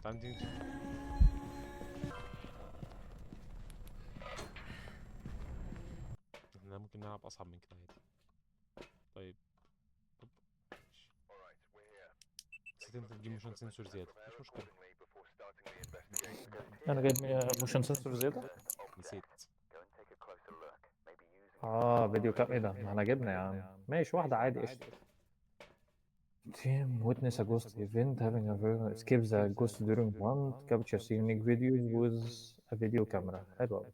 تعال نيجي نشوف. احنا ممكن نلعب اصعب من كده عادي. طيب طب ماشي. نسيت انت تجيب موشن سنسور زيادة، مش مشكلة. انا جايب موشن سنسور زياده. نسيت. فيديو كام؟ ايه ده؟ ما احنا جبنا يا عم. ماشي، واحده عادي قشطه. Team witness a ghost event having a very escape the ghost during one capture unique video with a video camera. حلو أوي.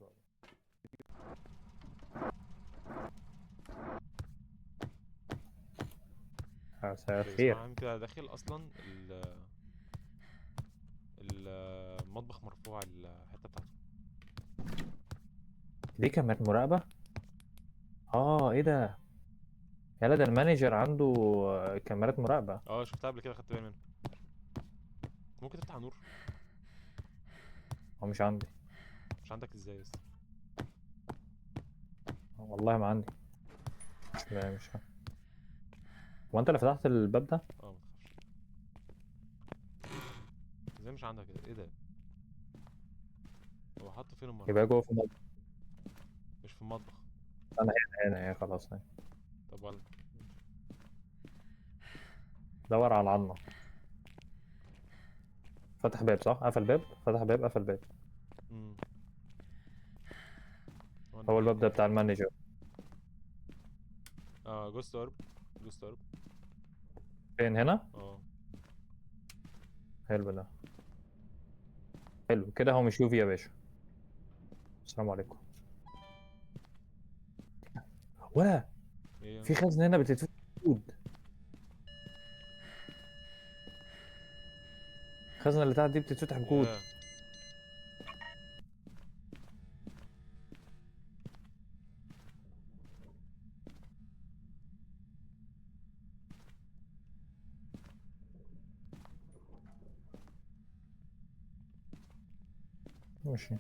مساء طيب اسمع، الخير. عامل كده داخل اصلا المطبخ مرفوع الحتة بتاعته. دي كاميرا مراقبة؟ ايه ده؟ يلا ده المانجر عنده كاميرات مراقبة. اه شفتها قبل كده، خدت بالي منها. ممكن تفتح نور؟ هو مش عندي. مش عندك ازاي بس؟ والله ما عندي. مش هو انت اللي فتحت الباب ده؟ اه متخافش. ازاي مش عندك؟ ايه ده؟ هو حاطه فين المراوح؟ يبقى جوه في المطبخ. مش في المطبخ. انا هنا خلاص هنا. طب ولا. دور على العظمة. فتح باب صح؟ قفل باب، فتح باب، قفل باب. امم هو هو الناحية الباب دي ده اهي. بتاع المانجر. اه جوست اورب. جوست اورب. فين هنا؟ اه. حلو ده. حلو كده، هو مش يوفي يا باشا. السلام عليكم. ولا ايه؟ في خزنة هنا بتتفتح كود. الخزنة اللي تحت دي بتتفتح بكود. ياه. ماشي.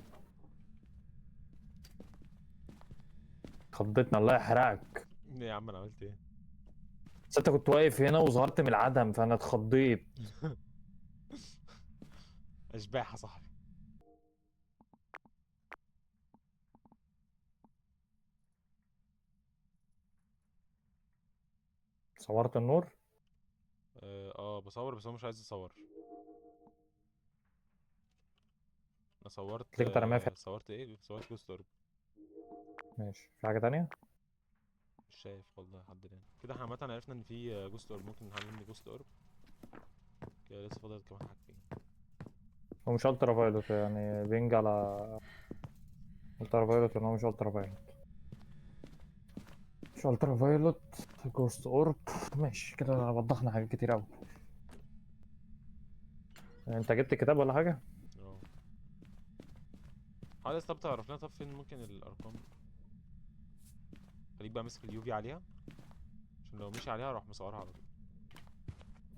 خضتنا الله يحرقك. ايه يا عم انا عملت ايه؟ بس انت كنت واقف هنا وظهرت من العدم فانا اتخضيت. اشباح يا صاحبي. صورت النور. بصور بس هو مش عايز يصور. انا صورت كليكت على ما في. صورت ايه؟ صورت جوست اورب. ماشي، في حاجة تانية؟ مش شايف والله لحد الان. كده احنا عامة عرفنا ان في جوست اورب، ممكن نعلم جوست اورب. كده لسه فاضل كمان حاجتين. هو مش الترا فايلوت يعني بينج على الترا فايلوت ان هو مش الترا فايلوت. مش الترا فايلوت. جوست اورب. ماشي كده وضحنا حاجات كتير قوي. انت جبت كتاب ولا حاجة؟ اه حاول طب تعرف لنا طب فين ممكن الارقام. خليك بقى ماسك اليوفي عليها، عشان لو مشي عليها اروح مصورها على طول.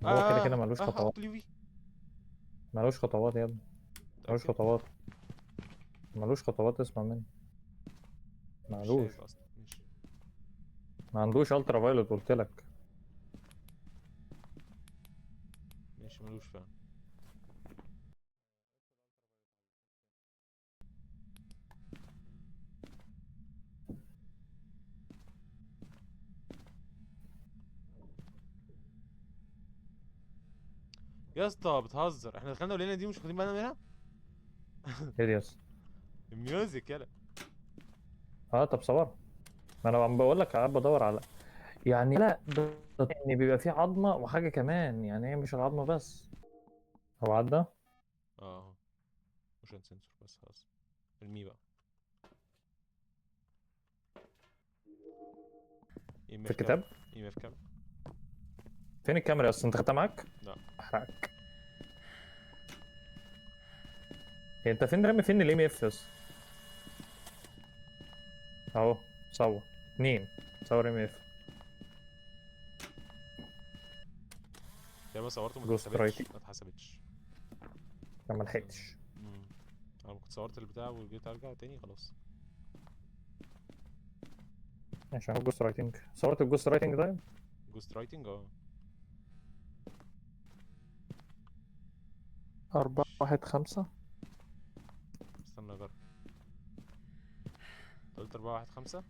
هو كده كده ملوش خطوات. حط اليوفي. ملوش خطوات يا ابني. ملوش متأكد؟ خطوات. ملوش خطوات، اسمع مني. مش ملوش. شايف اصلا. ماشي. ما عندوش الترا فايلوت قلت لك. ماشي ملوش فعلا. يا اسطى بتهزر، احنا دخلنا ولقينا دي مش واخدين بالنا منها. ايه دي يس؟ الميوزك يلا. طب صور. ما انا عم بقول لك قاعد بدور على يعني لا يعني بيبقى في عظمه وحاجه كمان، يعني هي مش العظمه بس. هو عدى. اه موشن سنسور بس خلاص. ارميه بقى. اي ام في اف كام. الكتاب. اي ام اف كام. فين الكاميرا اصلا؟ انت خدتها معاك؟ لا. احرقك. هي انت فين رامي فين الام اف بس؟ اهو. صور. اتنين. صور ام اف. يا بس صورته ما جوست اتحسبتش، رايتنج. ما اتحسبتش. ما بس لحقتش. انا كنت صورت البتاع وجيت ارجع تاني خلاص. ماشي اهو جوست رايتنج. صورت الجوست رايتنج طيب. جوست رايتنج اه. 4-1-5. استنى اجرب. قلت 4-1-5.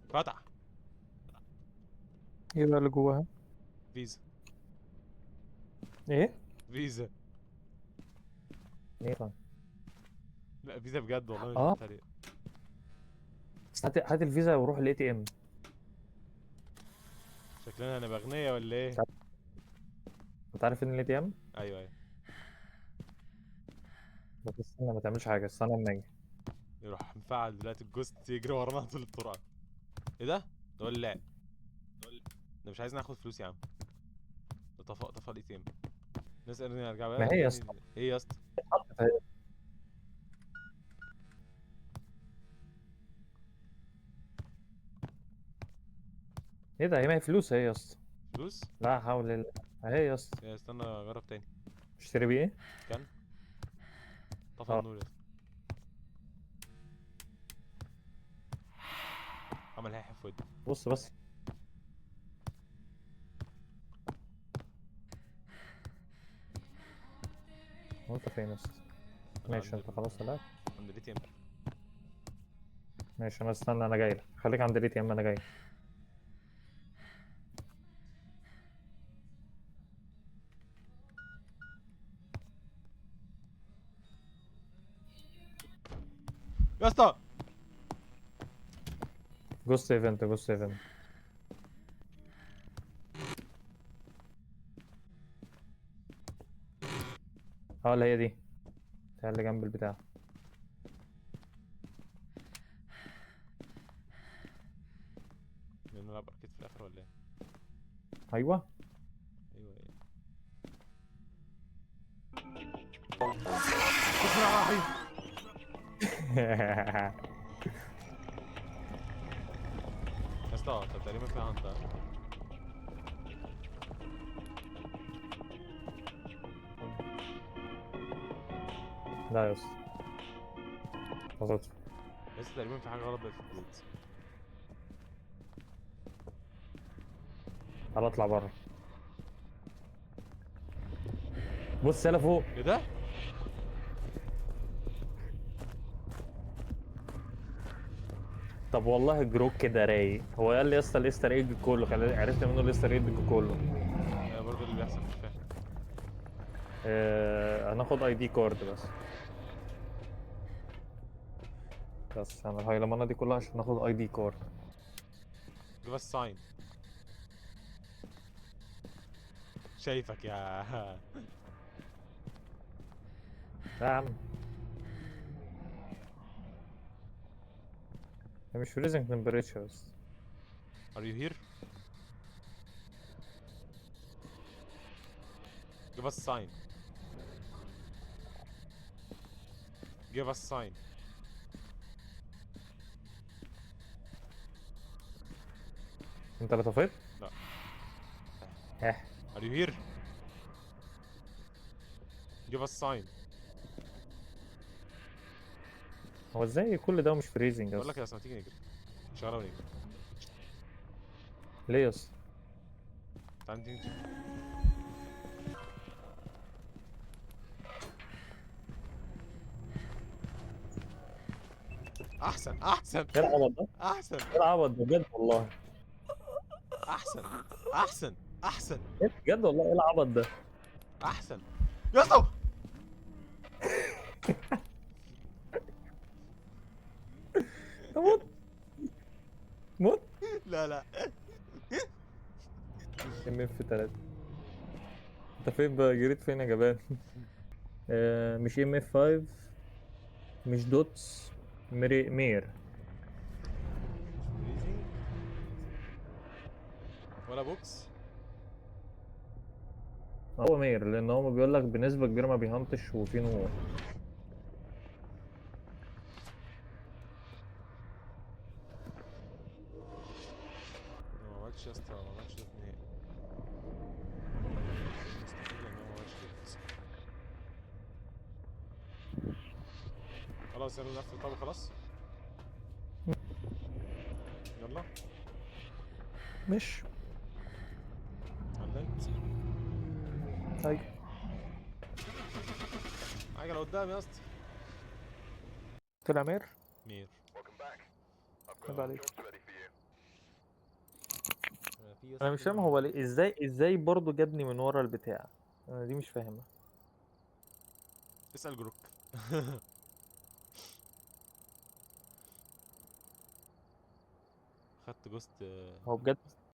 فتح. ايه بقى اللي جواها؟ فيزا. ايه؟ فيزا. ايه طيب؟ لا فيزا بجد والله مش اه بتريق. بس هات الفيزا وروح الاي تي ام. شكلنا هنبقى اغنياء ولا ايه؟ انت عارف ان الاي تي ام؟ ايوه ايوه. بس استنى ما تعملش حاجه، استنى اما اجي. يروح مفعل دلوقتي الجوست يجري ورانا طول الطرق. ايه ده؟ ده ولا ده مش عايز ناخد فلوس يا عم. ده طفى الاي تي ام. نسأل نرجع ما بقى هي يا تاني. اسطى ايه يا اسطى؟ ايه ده؟ هي ما هي فلوس اهي يا اسطى. فلوس؟ لا حول الله. اهي يا اسطى. يا استنى اجرب تاني. اشتري بيه ايه؟ كان طفى اه النور يا اسطى. عمل هيحف في ودني. بص بس. هو انت فين يا اسطى؟ انا ماشي انت خلاص طلعت. عند الاي تي ام. ماشي انا استنى، انا جاي لك، خليك عند الاي تي ام انا جاي. يا اسطى. جوست ايفنت جوست ايفنت. اه اللي هي دي، بتاع اللي جنب البتاع. نلعب اركيد في الاخر ولا ايه؟ ايوه. ايوه ايه. بسم الله الرحمن الرحيم. يا اسطى طب تقريبا في هانت. لا يا اسطى خلاص. لسه تقريبا في حاجه غلط بقت في البيت. تعالى اطلع بره. بص يلا فوق. ايه ده؟ طب والله جروك كده رايق. هو قال لي يا اسطى الايستر ايج كله، عرفت منه الايستر ايج كله. برضه اللي بيحصل مش فاهم. هناخد اي دي كارد بس. بس هنعمل الهيلمانه دي كلها عشان ناخد اي دي كارد. give us sign. شايفك يا لا يا عم، هي مش فريزنج تمبريتشرز. are you here? give us sign. give us sign. انت اللي طفيت؟ لا. اه. are you here? give us sign. هو ازاي كل ده مش فريزنج بقول لك يا اصلا؟ اسطى ما تيجي نجري. شغاله ونجري. ليه يا اسطى؟ تعال نجري. احسن احسن ايه العبط ده؟ احسن ايه العبط ده بجد والله؟ احسن احسن احسن ايه بجد والله؟ ايه العبط ده؟ احسن يا اسطى. موت موت. لا لا. ام اف 3. انت فين بقى؟ جريت فين يا جبان؟ مش ام اف 5، مش دوتس، مير. ولا بوكس. هو مير لان هو بيقول لك بنسبه كبيره ما بيهنتش وفي نور. ما عملتش يا اسطى، ما عملتش ده نهائي. مستحيل ان هو ما عملش كده. خلاص يلا نقفل. طب خلاص يلا. مش ايوه. عجله قدام يا اسطى. طلع مير. مير. عيب عليك. في يا انا مش فاهم اسطى. هو ليه، ازاي برضه جابني من ورا البتاع. انا دي مش فاهمها. اسال جروك. خدت جوست. هو بجد